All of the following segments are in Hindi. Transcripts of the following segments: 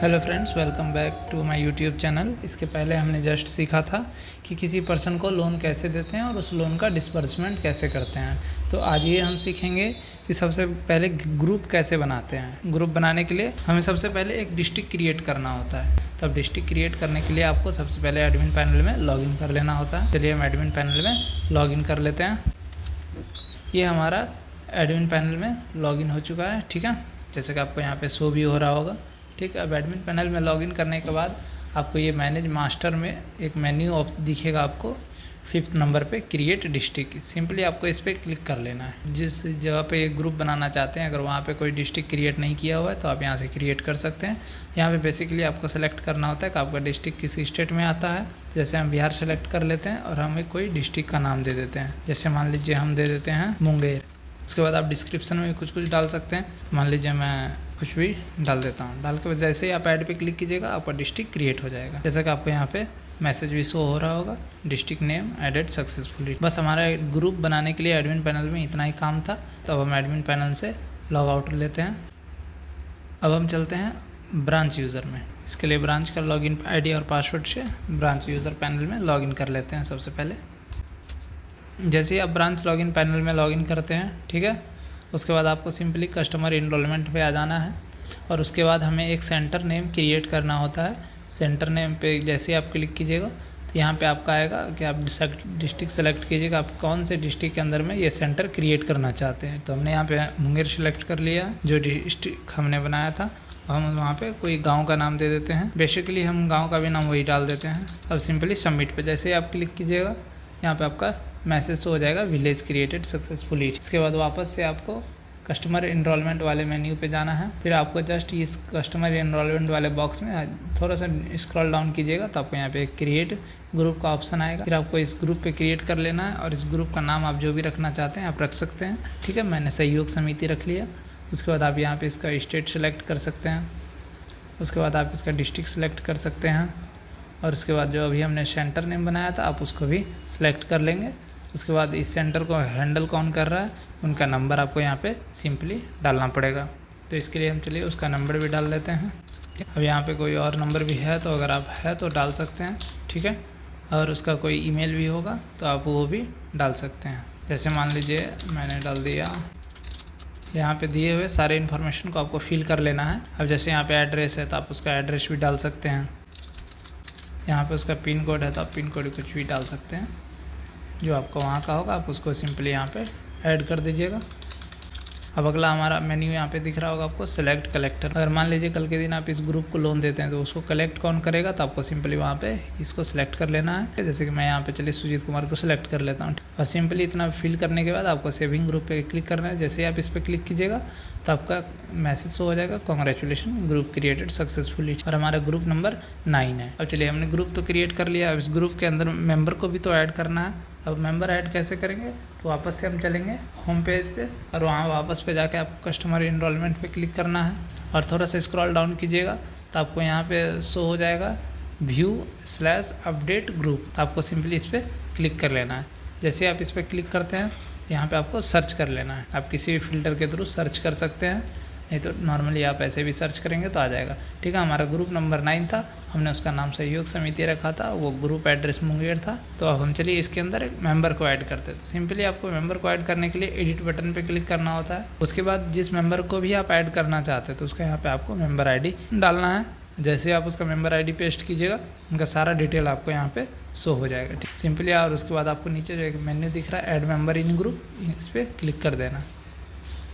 Hello friends, welcome back to my YouTube channel. इसके पहले हमने जस्ट सीखा था कि किसी पर्सन को लोन कैसे देते हैं और उस लोन का डिसबर्समेंट कैसे करते हैं। तो आज ये हम सीखेंगे कि सबसे पहले ग्रुप कैसे बनाते हैं। ग्रुप बनाने के लिए हमें सबसे पहले एक डिस्ट्रिक्ट क्रिएट करना होता है। तो अब डिस्ट्रिक्ट क्रिएट करने के लिए आपको सबसे पहले एडमिन पैनल में लॉगिन कर लेना होता है। चलिए हम एडमिन पैनल में लॉगिन कर लेते हैं। ये हमारा एडमिन पैनल में लॉगिन हो चुका है, ठीक है, जैसे कि आपको यहाँ पे शो भी हो रहा होगा। ठीक है, अब एडमिन पैनल में लॉगिन करने के बाद आपको ये मैनेज मास्टर में एक मेन्यू दिखेगा आपको 5th नंबर पे क्रिएट डिस्ट्रिक्ट। सिंपली आपको इस पर क्लिक कर लेना है। जिस जगह पे एक ग्रुप बनाना चाहते हैं, अगर वहाँ पे कोई डिस्ट्रिक्ट क्रिएट नहीं किया हुआ है तो आप यहाँ से क्रिएट कर सकते हैं। यहाँ पे बेसिकली आपको सेलेक्ट करना होता है कि आपका डिस्ट्रिक्ट किस स्टेट में आता है। जैसे हम बिहार सेलेक्ट कर लेते हैं और हमें कोई डिस्ट्रिक्ट का नाम दे देते हैं। जैसे मान लीजिए हम दे देते हैं मुंगेर। उसके बाद आप डिस्क्रिप्शन में कुछ डाल सकते हैं। मान लीजिए मैं कुछ भी डाल देता हूँ। डाल के जैसे ही आप ऐड पे क्लिक कीजिएगा आपका डिस्ट्रिक्ट क्रिएट हो जाएगा। जैसा कि आपको यहाँ पे मैसेज भी शो हो रहा होगा, डिस्ट्रिक्ट नेम एडेड सक्सेसफुली। बस हमारा ग्रुप बनाने के लिए एडमिन पैनल में इतना ही काम था। तो अब हम एडमिन पैनल से लॉग आउट लेते हैं। अब हम चलते हैं ब्रांच यूज़र में। इसके लिए ब्रांच का लॉगिन आईडी और पासवर्ड से ब्रांच यूज़र पैनल में लॉगिन कर लेते हैं। सबसे पहले जैसे ही आप ब्रांच लॉगिन पैनल में लॉगिन करते हैं, ठीक है, उसके बाद आपको सिंपली कस्टमर इनरोलमेंट पे आ जाना है और उसके बाद हमें एक सेंटर नेम क्रिएट करना होता है। सेंटर नेम पे जैसे ही आप क्लिक कीजिएगा तो यहाँ पे आपका आएगा कि आप डिस्ट्रिक्ट सेलेक्ट कीजिएगा, आप कौन से डिस्ट्रिक्ट के अंदर में ये सेंटर क्रिएट करना चाहते हैं। तो हमने यहाँ पे मुंगेर सेलेक्ट कर लिया, जो डिस्ट्रिक्ट हमने बनाया था। हम वहाँ पे कोई गांव का नाम दे देते हैं। बेसिकली हम गांव का भी नाम वही डाल देते हैं। अब सिंपली सबमिट पे जैसे ही आप क्लिक कीजिएगा यहाँ पे आपका मैसेज हो जाएगा विलेज क्रिएटेड सक्सेसफुली। इसके बाद वापस से आपको कस्टमर इनरोलमेंट वाले मेन्यू पे जाना है। फिर आपको जस्ट इस कस्टमर इनरोलमेंट वाले बॉक्स में थोड़ा सा स्क्रॉल डाउन कीजिएगा तो आपको यहाँ पे क्रिएट ग्रुप का ऑप्शन आएगा। फिर आपको इस ग्रुप पे क्रिएट कर लेना है और इस ग्रुप का नाम आप जो भी रखना चाहते हैं आप रख सकते हैं। ठीक है, मैंने सहयोग समिति रख लिया। उसके बाद आप यहाँ पे इसका स्टेट सेलेक्ट कर सकते हैं। उसके बाद आप इसका डिस्ट्रिक्ट सेलेक्ट कर सकते हैं और उसके बाद जो अभी हमने सेंटर नेम बनाया था आप उसको भी सिलेक्ट कर लेंगे। उसके बाद इस सेंटर को हैंडल कौन कर रहा है उनका नंबर आपको यहाँ पे सिंपली डालना पड़ेगा। तो इसके लिए हम चलिए उसका नंबर भी डाल लेते हैं। अब यहाँ पे कोई और नंबर भी है तो अगर आप है तो डाल सकते हैं, ठीक है, और उसका कोई ईमेल भी होगा तो आप वो भी डाल सकते हैं। जैसे मान लीजिए मैंने डाल दिया। यहाँ पे दिए हुए सारे इन्फॉर्मेशन को आपको फिल कर लेना है। अब जैसे यहाँ पे एड्रेस है तो आप उसका एड्रेस भी डाल सकते हैं। यहाँ पे उसका पिन कोड है तो आप पिन कोड कुछ भी डाल सकते हैं जो आपको वहाँ का होगा। आप उसको सिंपली यहाँ पे ऐड कर दीजिएगा। अब अगला हमारा मेन्यू यहाँ पे दिख रहा होगा आपको सेलेक्ट कलेक्टर। अगर मान लीजिए कल के दिन आप इस ग्रुप को लोन देते हैं तो उसको कलेक्ट कौन करेगा तो आपको सिंपली वहाँ पे इसको सिलेक्ट कर लेना है। जैसे कि मैं यहाँ पे चलिए सुजीत कुमार को सिलेक्ट कर लेता हूँ और सिंपली इतना फिल करने के बाद आपको सेविंग ग्रुप पे क्लिक करना है। जैसे ही आप इस पर क्लिक कीजिएगा तो आपका मैसेज हो जाएगा कॉन्ग्रेचुलेशन ग्रुप क्रिएटेड सक्सेसफुली और हमारा ग्रुप नंबर 9 है। अब चलिए हमने ग्रुप तो क्रिएट कर लिया। अब इस ग्रुप के अंदर मेंबर को भी तो ऐड करना है। अब मेंबर ऐड कैसे करेंगे तो वापस से हम चलेंगे होम पेज पे और वहाँ वापस पे जाके आपको कस्टमर इनरोलमेंट पे क्लिक करना है और थोड़ा सा स्क्रॉल डाउन कीजिएगा तो आपको यहाँ पे शो हो जाएगा व्यू/अपडेट ग्रुप। तो आपको सिंपली इस पर क्लिक कर लेना है। जैसे आप इस पर क्लिक करते हैं यहाँ पे आपको सर्च कर लेना है। आप किसी भी फिल्टर के थ्रू सर्च कर सकते हैं, नहीं तो नॉर्मली आप ऐसे भी सर्च करेंगे तो आ जाएगा। ठीक है, हमारा ग्रुप नंबर 9 था। हमने उसका नाम सहयोग समिति रखा था, वो ग्रुप एड्रेस मुंगेर था। तो अब हम चलिए इसके अंदर एक मेंबर को ऐड करते हैं। तो सिंपली आपको मेंबर को ऐड करने के लिए एडिट बटन पे क्लिक करना होता है। उसके बाद जिस मेंबर को भी आप ऐड करना चाहते हैं तो उसका यहाँ पे आपको मेंबर आईडी डालना है। जैसे आप उसका मेंबर आईडी पेस्ट कीजिएगा उनका सारा डिटेल आपको यहाँ पे शो हो जाएगा। ठीक, सिंपली और उसके बाद आपको नीचे जो एक मेन्यू दिख रहा है ऐड मेंबर इन ग्रुप, इस पर क्लिक कर देना।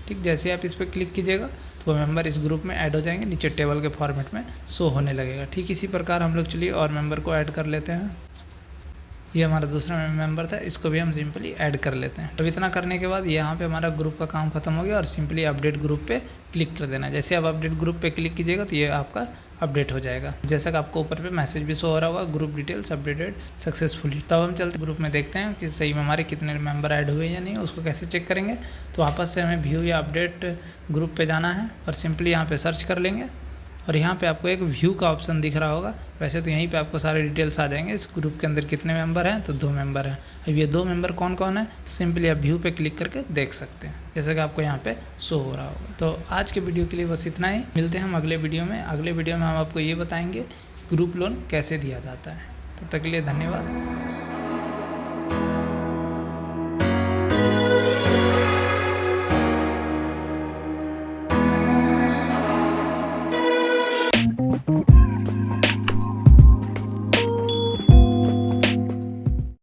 ठीक, जैसे आप इस पर क्लिक कीजिएगा तो वो मेंबर इस ग्रुप में ऐड हो जाएंगे, नीचे टेबल के फॉर्मेट में शो होने लगेगा। ठीक इसी प्रकार हम लोग चलिए और मेंबर को ऐड कर लेते हैं। ये हमारा दूसरा मेंबर था, इसको भी हम सिंपली ऐड कर लेते हैं। अब इतना करने के बाद यहाँ पे हमारा ग्रुप का काम खत्म हो गया और सिंपली अपडेट ग्रुप पे क्लिक कर देना। जैसे आप अपडेट ग्रुप पे क्लिक कीजिएगा तो ये आपका अपडेट हो जाएगा। जैसा कि आपको ऊपर पे मैसेज भी शो हो रहा होगा ग्रुप डिटेल्स अपडेटेड सक्सेसफुली। तब हम चलते ग्रुप में देखते हैं कि सही में हमारे कितने मेंबर ऐड हुए या नहीं। उसको कैसे चेक करेंगे तो वापस से हमें व्यू या अपडेट ग्रुप पे जाना है और सिंपली यहाँ पे सर्च कर लेंगे और यहाँ पे आपको एक व्यू का ऑप्शन दिख रहा होगा। वैसे तो यहीं पे आपको सारे डिटेल्स आ जाएंगे। इस ग्रुप के अंदर कितने मेंबर हैं, तो 2 मेंबर हैं। अब ये 2 मेंबर कौन कौन है, सिंपली आप व्यू पे क्लिक करके देख सकते हैं, जैसे कि आपको यहाँ पे शो हो रहा होगा। तो आज के वीडियो के लिए बस इतना ही। मिलते हैं हम अगले वीडियो में। अगले वीडियो में हम आपको ये बताएंगे कि ग्रुप लोन कैसे दिया जाता है। तब तक के लिए धन्यवाद।